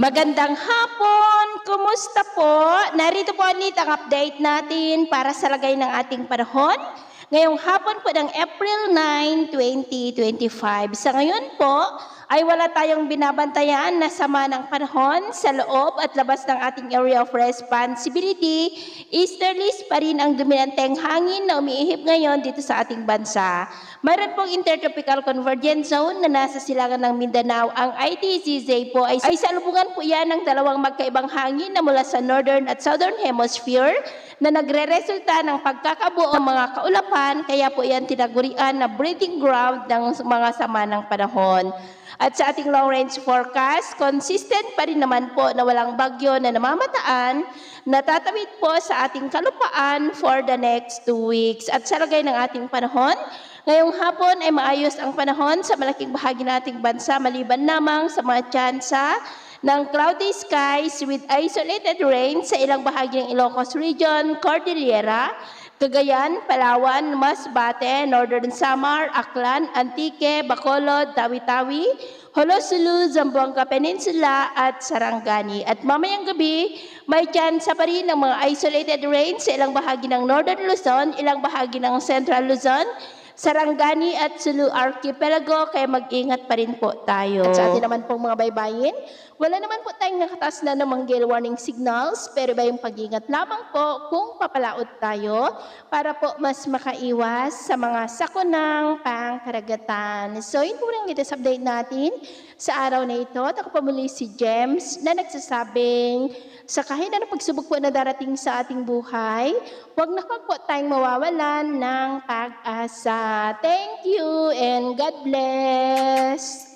Magandang hapon! Kumusta po? Narito po ulit ang update natin para sa lagay ng ating panahon. Ngayong hapon po ng April 9, 2025. Sa ngayon po ay wala tayong binabantayan na sama ng panahon sa loob at labas ng ating area of responsibility. Easterlies pa rin ang dominanteng hangin na umiihip ngayon dito sa ating bansa. Mayroon pong intertropical convergence zone na nasa silangan ng Mindanao. Ang ITCZ po ay salubungan po yan ng dalawang magkaibang hangin na mula sa northern at southern hemisphere na nagre-resulta ng pagkakabuo ng mga kaulapan, kaya po yan tinagurian na breeding ground ng mga sama ng panahon. At sa ating long-range forecast, consistent pa rin naman po na walang bagyo na namamataan, natatawid po sa ating kalupaan for the next 2 weeks. At sa lagay ng ating panahon, ngayong hapon ay maayos ang panahon sa malaking bahagi ng ating bansa maliban lamang sa mga tsansa ng cloudy skies with isolated rain sa ilang bahagi ng Ilocos Region, Cordillera, Cagayan, Palawan, Masbate, Northern Samar, Aklan, Antique, Bacolod, Tawi-Tawi, Holosulu, Zamboanga Peninsula at Sarangani. At mamayang gabi, may tsansa pa rin ng mga isolated rain sa ilang bahagi ng Northern Luzon, ilang bahagi ng Central Luzon, Sarangani at Sulu Archipelago, kaya mag-ingat pa rin po tayo. At sa atin naman pong mga baybayin, wala naman po tayong nakataas na namang gale warning signals, pero ba yung pag-ingat lamang po kung papalaot tayo para po mas makaiwas sa mga sakunang pangkaragatan. So yun po rin latest update natin sa araw na ito. At ako pa muli si James na nagsasabing sa kahit anong pagsubok po na darating sa ating buhay, huwag na po tayong mawawalan ng pag-asa. Thank you and God bless!